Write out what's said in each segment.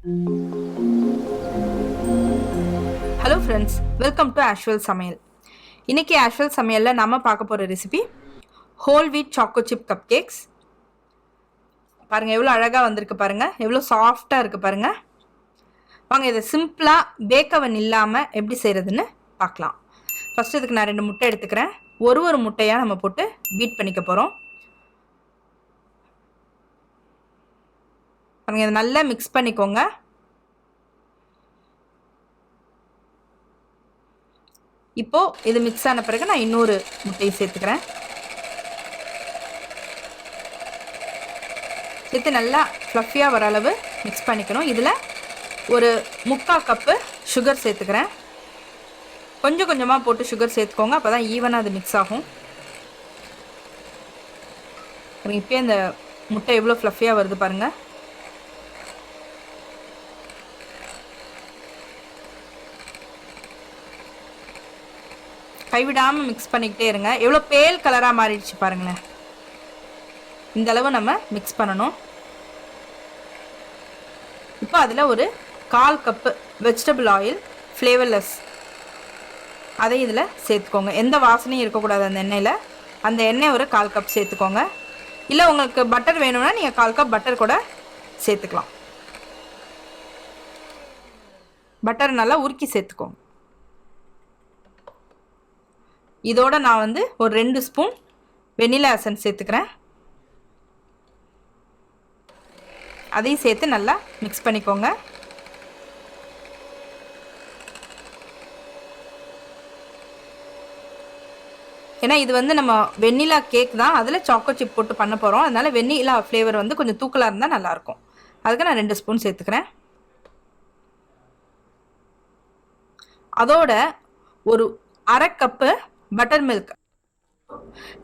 Hello friends, welcome to AshVal சமையல். இன்றைக்கி AshVal சமையலில் நம்ம பார்க்க போகிற recipe whole wheat choco chip cupcakes. பாருங்கள் எவ்வளோ அழகாக வந்திருக்கு, பாருங்கள் எவ்வளோ சாஃப்டாக இருக்குது பாருங்கள். வாங்க இதை சிம்பிளாக பேக்கவன் இல்லாமல் எப்படி செய்கிறதுன்னு பார்க்கலாம். ஃபஸ்ட்டு இதுக்கு நான் 2 முட்டை எடுத்துக்கிறேன். ஒரு முட்டையாக நம்ம போட்டு பீட் பண்ணிக்க போகிறோம். பாருங்கள் இதை நல்லா மிக்ஸ் பண்ணிக்கோங்க. இப்போது இது மிக்ஸ் ஆன பிறகு நான் இன்னொரு முட்டையை சேர்த்துக்கிறேன். சேர்த்து நல்லா ஃப்ளஃபியாக வர அளவு மிக்ஸ் பண்ணிக்கணும். இதில் ஒரு 3/4 கப்பு சுகர் சேர்த்துக்கிறேன். கொஞ்சம் கொஞ்சமாக போட்டு சுகர் சேர்த்துக்கோங்க, அப்போ தான் ஈவனாக அது மிக்ஸ் ஆகும். இப்போ இந்த முட்டை எவ்வளோ ஃப்ளஃபியாக வருது பாருங்கள். கைவிடாமல் மிக்ஸ் பண்ணிக்கிட்டே இருங்க. எவ்வளோ பேல் கலராக மாறிடுச்சு பாருங்களேன். இந்த அளவு நம்ம மிக்ஸ் பண்ணணும். இப்போ அதில் ஒரு 1/4 கப்பு வெஜிடபிள் ஆயில் ஃப்ளேவர்லெஸ் அதை இதில் சேர்த்துக்கோங்க. எந்த வாசனையும் இருக்கக்கூடாது அந்த எண்ணெயில். அந்த எண்ணெய் ஒரு 1/4 கப் சேர்த்துக்கோங்க. இல்லை உங்களுக்கு பட்டர் வேணும்னா நீங்கள் 1/4 கப் பட்டர் கூட சேர்த்துக்கலாம். பட்டர் நல்லா உருக்கி சேர்த்துக்கோங்க. இதோட நான் ஒரு 2 ஸ்பூன் வெனிலா எசன்ஸ் சேர்த்துக்கிறேன். அதையும் சேர்த்து நல்லா மிக்ஸ் பண்ணிக்கோங்க. ஏன்னா இது நம்ம வெண்ணிலா கேக் தான், அதில் சாக்கோ சிப் போட்டு பண்ண போகிறோம். அதனால் வெண்ணிலா ஃப்ளேவர் கொஞ்சம் தூக்கலாக இருந்தால் நல்லாயிருக்கும். அதுக்கு நான் 2 ஸ்பூன் சேர்த்துக்கிறேன். அதோட ஒரு 1/2 கப்பு பட்டர் மில்க்,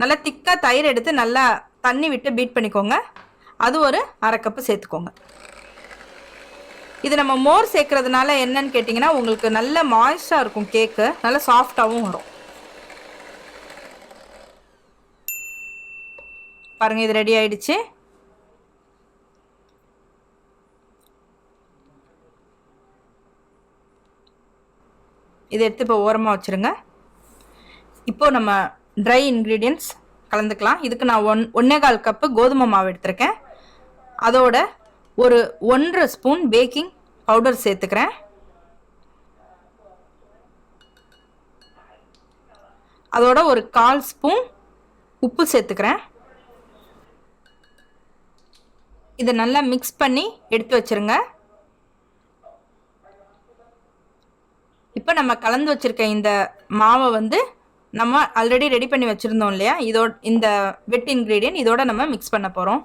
நல்லா திக்காக தயிர் எடுத்து நல்லா தண்ணி விட்டு பீட் பண்ணிக்கோங்க. அது ஒரு 1/2 கப்பு சேர்த்துக்கோங்க. இது நம்ம மோர் சேர்க்கறதுனால என்னன்னு கேட்டிங்கன்னா உங்களுக்கு நல்ல மாய்ஸ்டாக இருக்கும், கேக்கு நல்லா சாஃப்டாகவும் வரும். பாருங்கள் இது ரெடி ஆயிடுச்சு. இதை எடுத்து இப்போ ஓரமாக வச்சுருங்க. இப்போது நம்ம ட்ரை இன்க்ரீடியன்ட்ஸ் கலந்துக்கலாம். இதுக்கு நான் 1.25 கப்பு கோதுமை மாவு எடுத்திருக்கேன். அதோட ஒரு 1.5 ஸ்பூன் பேக்கிங் பவுடர் சேர்த்துக்கிறேன். அதோட ஒரு 1/4 ஸ்பூன் உப்பு சேர்த்துக்கிறேன். இதை நல்லா மிக்ஸ் பண்ணி எடுத்து வச்சுருங்க. இப்போ நம்ம கலந்து வச்சுருக்க இந்த மாவை நம்ம ஆல்ரெடி ரெடி பண்ணி வச்சுருந்தோம் இல்லையா, இந்த வெட் இன்க்ரீடியன்ட் இதோட நம்ம மிக்ஸ் பண்ண போகிறோம்.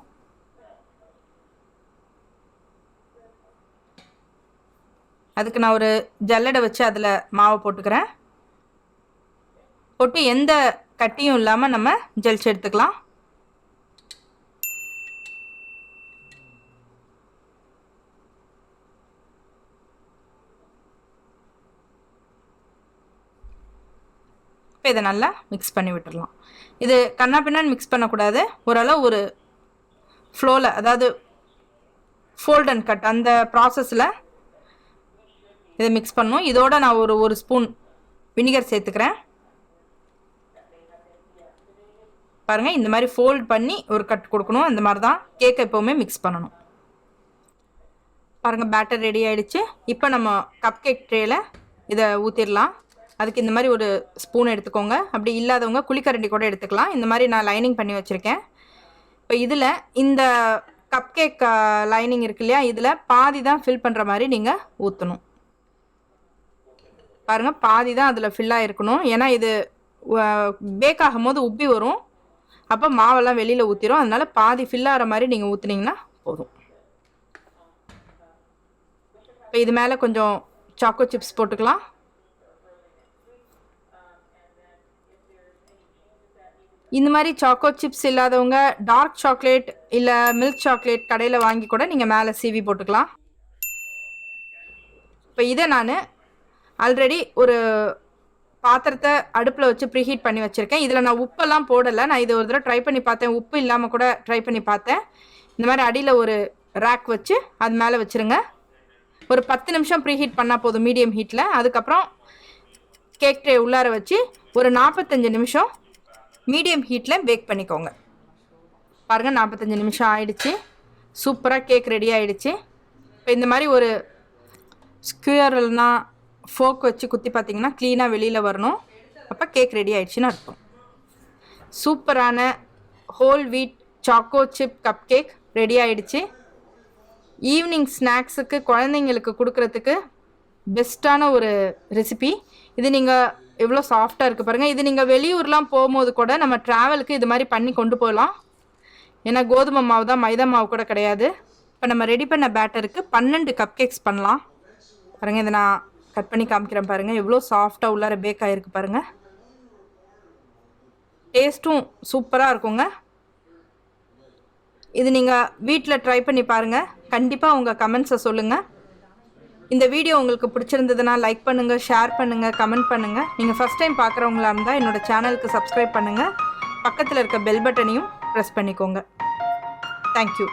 அதுக்கு நான் ஒரு ஜல்லடை வச்சு அதில் மாவை போட்டுக்கிறேன். போட்டு எந்த கட்டியும் இல்லாமல் நம்ம ஜலிச்சு எடுத்துக்கலாம். இப்போ இதை நல்லா மிக்ஸ் பண்ணி விட்டுடலாம். இது கண்ணா பின்னான்னு மிக்ஸ் பண்ணக்கூடாது. ஓரளவு ஒரு ஃப்ளோவில், அதாவது ஃபோல்ட் அண்ட் கட் அந்த ப்ராசஸில் இதை மிக்ஸ் பண்ணணும். இதோட நான் ஒரு ஸ்பூன் வினிகர் சேர்த்துக்கிறேன். பாருங்கள் இந்த மாதிரி ஃபோல்ட் பண்ணி ஒரு கட் கொடுக்கணும். அந்த மாதிரி தான் கேக்கை எப்போவுமே மிக்ஸ் பண்ணணும். பாருங்கள் பேட்டர் ரெடி ஆகிடுச்சு. இப்போ நம்ம கப் கேக் ட்ரேயில் இதை ஊற்றிடலாம். அதுக்கு இந்த மாதிரி ஒரு ஸ்பூன் எடுத்துக்கோங்க. அப்படி இல்லாதவங்க குழிக்கரண்டி கூட எடுத்துக்கலாம். இந்த மாதிரி நான் லைனிங் பண்ணி வச்சுருக்கேன். இப்போ இதில் இந்த கப் கேக் லைனிங் இருக்கு இல்லையா, இதில் பாதி தான் ஃபில் பண்ணுற மாதிரி நீங்கள் ஊற்றணும். பாருங்கள் பாதி தான் அதில் ஃபில்லாக இருக்கணும். ஏன்னா இது பேக் ஆகும்போது உப்பி வரும், அப்போ மாவெல்லாம் வெளியில் ஊற்றிடும். அதனால் பாதி ஃபில்லாகிற மாதிரி நீங்கள் ஊற்றுனீங்கன்னா போதும். இப்போ இது மேலே கொஞ்சம் சாக்கோ சிப்ஸ் போட்டுக்கலாம். இந்த மாதிரி சாக்கோ சிப்ஸ் இல்லாதவங்க டார்க் சாக்லேட் இல்லை மில்க் சாக்லேட் கடையில் வாங்கி கூட நீங்கள் மேலே சீவி போட்டுக்கலாம். இப்போ இதை நான் ஆல்ரெடி ஒரு பாத்திரத்தை அடுப்பில் வச்சு ப்ரீஹீட் பண்ணி வச்சுருக்கேன். இதில் நான் உப்பெல்லாம் போடலை. நான் இதை ஒரு தடவை ட்ரை பண்ணி பார்த்தேன், உப்பு இல்லாமல் கூட ட்ரை பண்ணி பார்த்தேன். இந்த மாதிரி அடியில் ஒரு ரேக் வச்சு அது மேலே வச்சுருங்க. ஒரு 10 நிமிஷம் ப்ரீ ஹீட் பண்ணால் போதும் மீடியம் ஹீட்டில். அதுக்கப்புறம் கேக் ட்ரே உள்ளார வச்சு ஒரு 45 நிமிஷம் மீடியம் ஹீட்டில் பேக் பண்ணிக்கோங்க. பாருங்கள் 45 நிமிஷம் ஆயிடுச்சு. சூப்பராக கேக் ரெடி ஆகிடுச்சு. இப்போ இந்த மாதிரி ஒரு ஸ்க்யூயர்னா ஃபோக் வச்சு குத்தி பார்த்திங்கன்னா க்ளீனாக வெளியில் வரணும். அப்போ கேக் ரெடி ஆகிடுச்சின்னு அர்த்தம். சூப்பரான whole wheat choco chip cupcake ready ஆகிடுச்சு. ஈவினிங் ஸ்நாக்ஸுக்கு குழந்தைங்களுக்கு கொடுக்குறதுக்கு பெஸ்ட்டான ஒரு ரெசிபி இது. நீங்கள் எவ்வளோ சாஃப்டாக இருக்குது பாருங்கள். இது நீங்கள் வெளியூர்லாம் போகும்போது கூட நம்ம ட்ராவலுக்கு இது மாதிரி பண்ணி கொண்டு போகலாம். ஏன்னா கோதுமை மாவு தான், மைதா மாவு கூட கிடையாது. இப்போ நம்ம ரெடி பண்ண பேட்டருக்கு 12 கப் கேக்ஸ் பண்ணலாம். பாருங்கள், இதை நான் கட் பண்ணி காமிக்கிறேன் பாருங்கள். எவ்வளோ சாஃப்டாக உள்ளார பேக் ஆகிருக்கு பாருங்கள். டேஸ்ட்டும் சூப்பராக இருக்குங்க. இது நீங்கள் வீட்டில் ட்ரை பண்ணி பாருங்கள். கண்டிப்பாக உங்கள் கமெண்ட்ஸை சொல்லுங்கள். இந்த வீடியோ உங்களுக்கு பிடிச்சிருந்ததுன்னா லைக் பண்ணுங்கள், ஷேர் பண்ணுங்கள், கமெண்ட் பண்ணுங்கள். நீங்கள் ஃபஸ்ட் டைம் பார்க்குறவங்களா இருந்தால் என்னோடய சேனலுக்கு சப்ஸ்கிரைப் பண்ணுங்கள். பக்கத்தில் இருக்க பெல் பட்டனையும் ப்ரெஸ் பண்ணிக்கோங்க. தேங்க்யூ.